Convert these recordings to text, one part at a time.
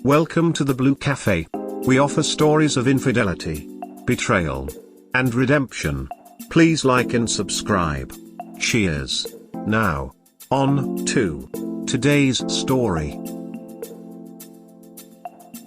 Welcome to the Blue Cafe. We offer stories of infidelity, betrayal, and redemption. Please like and subscribe. Cheers. Now, on to today's story.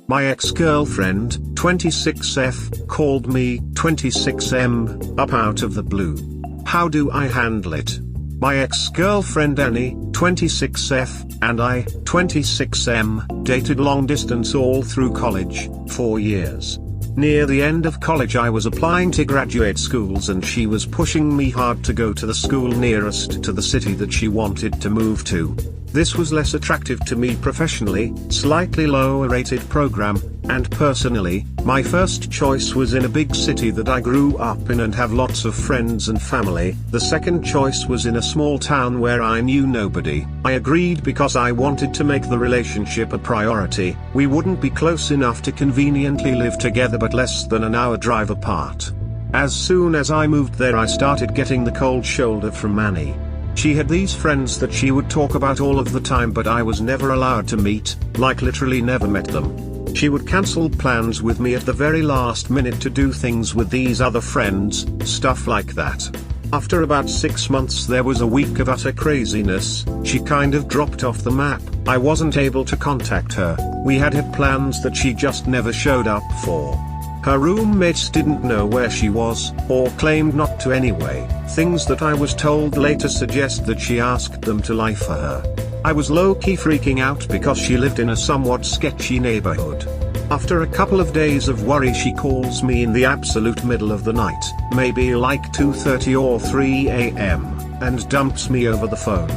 My ex-girlfriend, 26F, called me 26M up out of the blue. How do I handle it? My ex-girlfriend Annie, 26F, and I, 26M, dated long distance all through college, 4 years. Near the end of college I was applying to graduate schools and she was pushing me hard to go to the school nearest to the city that she wanted to move to. This was less attractive to me professionally, slightly lower rated program, and personally, my first choice was in a big city that I grew up in and have lots of friends and family. The second choice was in a small town where I knew nobody. I agreed because I wanted to make the relationship a priority. We wouldn't be close enough to conveniently live together but less than an hour drive apart. As soon as I moved there I started getting the cold shoulder from Annie. She had these friends that she would talk about all of the time but I was never allowed to meet, like literally never met them. She would cancel plans with me at the very last minute to do things with these other friends, stuff like that. After about 6 months there was a week of utter craziness. She kind of dropped off the map. I wasn't able to contact her. We had plans that she just never showed up for. Her roommates didn't know where she was, or claimed not to anyway. Things that I was told later suggest that she asked them to lie for her. I was low-key freaking out because she lived in a somewhat sketchy neighborhood. After a couple of days of worry she calls me in the absolute middle of the night, maybe like 2:30 or 3 a.m., and dumps me over the phone.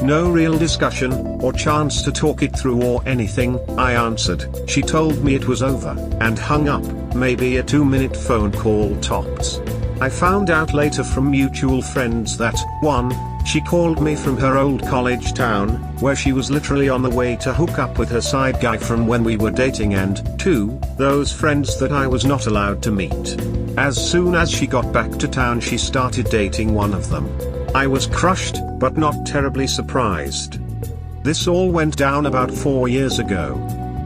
No real discussion, or chance to talk it through or anything. I answered. She told me it was over, and hung up, maybe a 2-minute phone call tops. I found out later from mutual friends that, 1, she called me from her old college town, where she was literally on the way to hook up with her side guy from when we were dating, and 2, those friends that I was not allowed to meet. As soon as she got back to town she started dating one of them. I was crushed, but not terribly surprised. This all went down about 4 years ago.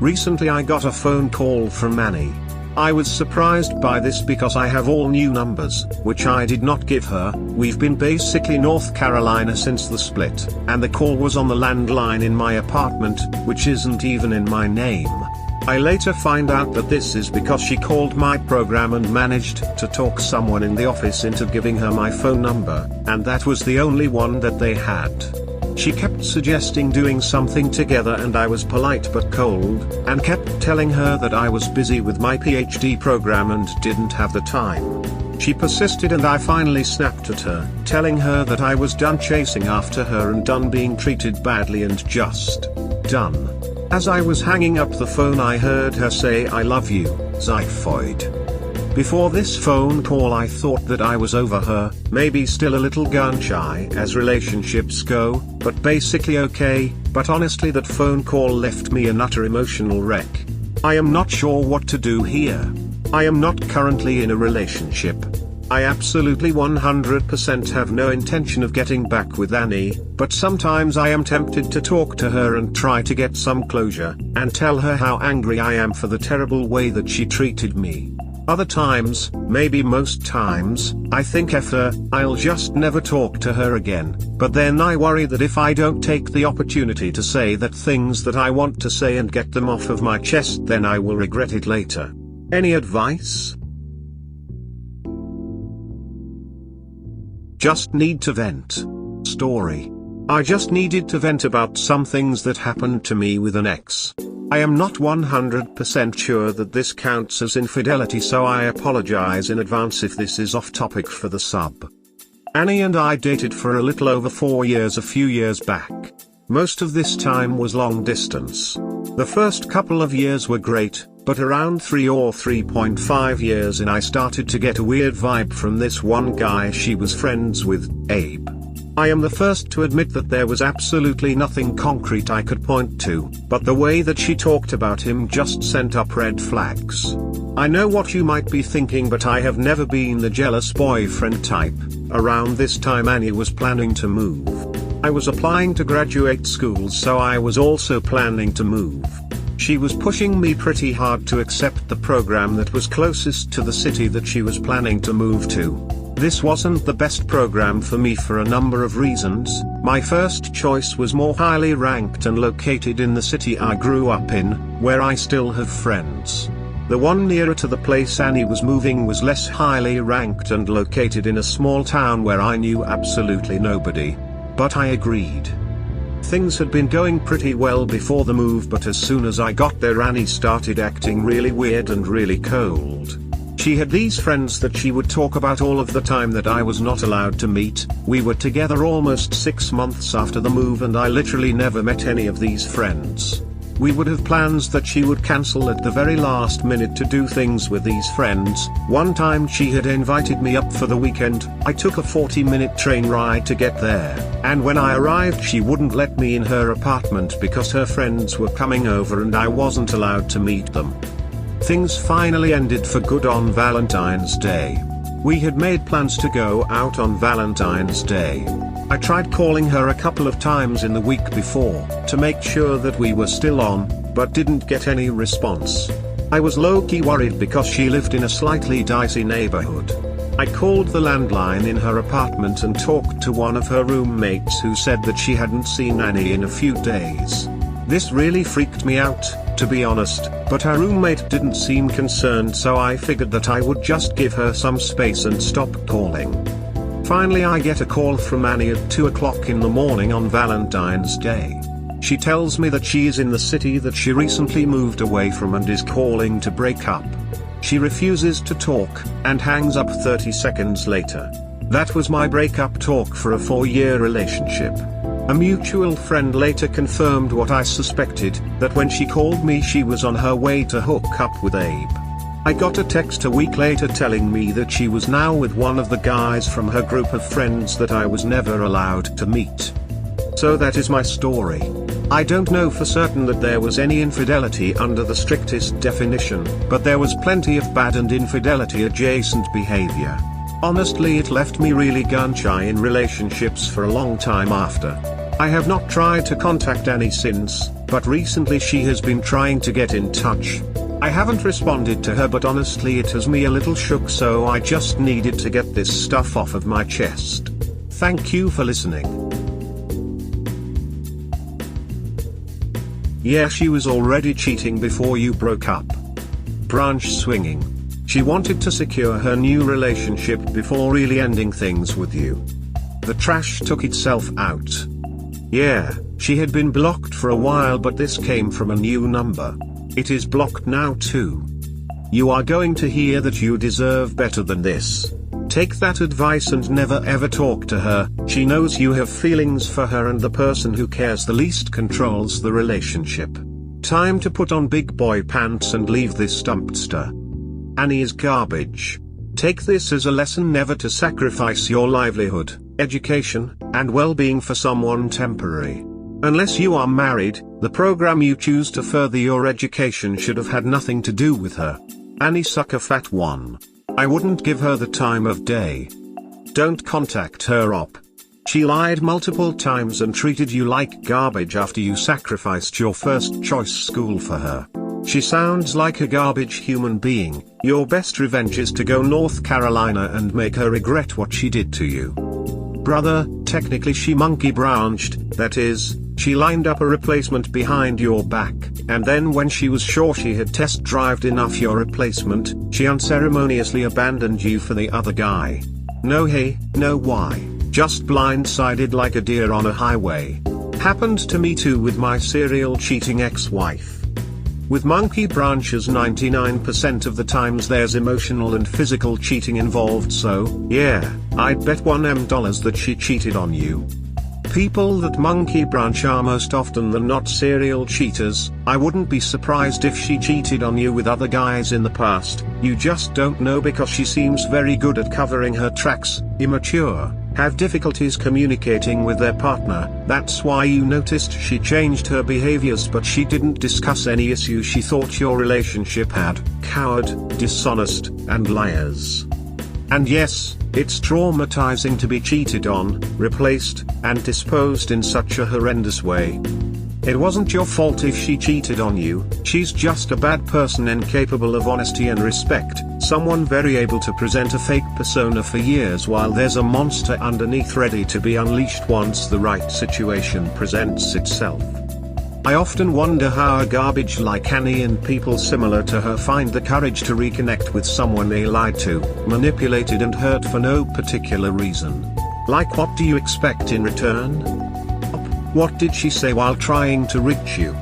Recently I got a phone call from Annie. I was surprised by this because I have all new numbers, which I did not give her. We've been basically North Carolina since the split, and the call was on the landline in my apartment, which isn't even in my name. I later find out that this is because she called my program and managed to talk someone in the office into giving her my phone number, and that was the only one that they had. She kept suggesting doing something together and I was polite but cold, and kept telling her that I was busy with my PhD program and didn't have the time. She persisted and I finally snapped at her, telling her that I was done chasing after her and done being treated badly and just done. As I was hanging up the phone I heard her say I love you, Xiphoid. Before this phone call I thought that I was over her, maybe still a little gun shy as relationships go, but basically okay, but honestly that phone call left me an utter emotional wreck. I am not sure what to do here. I am not currently in a relationship. I absolutely 100% have no intention of getting back with Annie, but sometimes I am tempted to talk to her and try to get some closure, and tell her how angry I am for the terrible way that she treated me. Other times, maybe most times, I think F her, I'll just never talk to her again, but then I worry that if I don't take the opportunity to say that things that I want to say and get them off of my chest then I will regret it later. Any advice? Just need to vent. Story. I just needed to vent about some things that happened to me with an ex. I am not 100% sure that this counts as infidelity, so I apologize in advance if this is off topic for the sub. Annie and I dated for a little over 4 years a few years back. Most of this time was long distance. The first couple of years were great, but around 3 or 3.5 years in I started to get a weird vibe from this one guy she was friends with, Abe. I am the first to admit that there was absolutely nothing concrete I could point to, but the way that she talked about him just sent up red flags. I know what you might be thinking, but I have never been the jealous boyfriend type. Around this time Annie was planning to move. I was applying to graduate schools, so I was also planning to move. She was pushing me pretty hard to accept the program that was closest to the city that she was planning to move to. This wasn't the best program for me for a number of reasons. My first choice was more highly ranked and located in the city I grew up in, where I still have friends. The one nearer to the place Annie was moving was less highly ranked and located in a small town where I knew absolutely nobody. But I agreed. Things had been going pretty well before the move, but as soon as I got there, Annie started acting really weird and really cold. She had these friends that she would talk about all of the time that I was not allowed to meet. We were together almost 6 months after the move and I literally never met any of these friends. We would have plans that she would cancel at the very last minute to do things with these friends. One time she had invited me up for the weekend. I took a 40-minute train ride to get there, and when I arrived she wouldn't let me in her apartment because her friends were coming over and I wasn't allowed to meet them. Things finally ended for good on Valentine's Day. We had made plans to go out on Valentine's Day. I tried calling her a couple of times in the week before, to make sure that we were still on, but didn't get any response. I was low-key worried because she lived in a slightly dicey neighborhood. I called the landline in her apartment and talked to one of her roommates who said that she hadn't seen Annie in a few days. This really freaked me out, to be honest, but her roommate didn't seem concerned, so I figured that I would just give her some space and stop calling. Finally I get a call from Annie at 2 o'clock in the morning on Valentine's Day. She tells me that she is in the city that she recently moved away from and is calling to break up. She refuses to talk, and hangs up 30 seconds later. That was my breakup talk for a 4-year relationship. A mutual friend later confirmed what I suspected, that when she called me she was on her way to hook up with Abe. I got a text a week later telling me that she was now with one of the guys from her group of friends that I was never allowed to meet. So that is my story. I don't know for certain that there was any infidelity under the strictest definition, but there was plenty of bad and infidelity adjacent behavior. Honestly, it left me really gun-shy in relationships for a long time after. I have not tried to contact Annie since, but recently she has been trying to get in touch. I haven't responded to her, but honestly it has me a little shook, so I just needed to get this stuff off of my chest. Thank you for listening. Yeah, she was already cheating before you broke up. Branch swinging. She wanted to secure her new relationship before really ending things with you. The trash took itself out. Yeah, she had been blocked for a while, but this came from a new number. It is blocked now too. You are going to hear that you deserve better than this. Take that advice and never ever talk to her. She knows you have feelings for her, and the person who cares the least controls the relationship. Time to put on big boy pants and leave this dumpster. Annie is garbage. Take this as a lesson never to sacrifice your livelihood, education, and well-being for someone temporary. Unless you are married, the program you choose to further your education should have had nothing to do with her. Annie sucker fat 1. I wouldn't give her the time of day. Don't contact her op. She lied multiple times and treated you like garbage after you sacrificed your first choice school for her. She sounds like a garbage human being. Your best revenge is to go North Carolina and make her regret what she did to you. Brother, technically she monkey branched, that is, she lined up a replacement behind your back, and then when she was sure she had test drived enough your replacement, she unceremoniously abandoned you for the other guy. No hey, no why, just blindsided like a deer on a highway. Happened to me too with my serial cheating ex-wife. With monkey branches 99% of the times there's emotional and physical cheating involved, so, yeah, I'd bet $1M that she cheated on you. People that monkey branch are most often than not serial cheaters. I wouldn't be surprised if she cheated on you with other guys in the past. You just don't know because she seems very good at covering her tracks, immature, have difficulties communicating with their partner. That's why you noticed she changed her behaviors, but she didn't discuss any issues she thought your relationship had. Coward, dishonest, and liars. And yes, it's traumatizing to be cheated on, replaced, and disposed in such a horrendous way. It wasn't your fault if she cheated on you. She's just a bad person, incapable of honesty and respect, someone very able to present a fake persona for years while there's a monster underneath ready to be unleashed once the right situation presents itself. I often wonder how a garbage like Annie and people similar to her find the courage to reconnect with someone they lied to, manipulated and hurt for no particular reason. Like, what do you expect in return? What did she say while trying to reach you?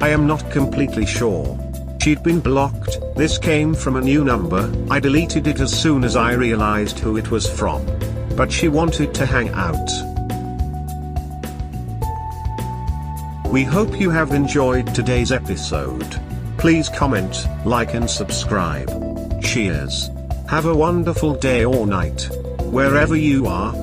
I am not completely sure. She'd been blocked. This came from a new number. I deleted it as soon as I realized who it was from. But she wanted to hang out. We hope you have enjoyed today's episode. Please comment, like and subscribe. Cheers. Have a wonderful day or night, wherever you are.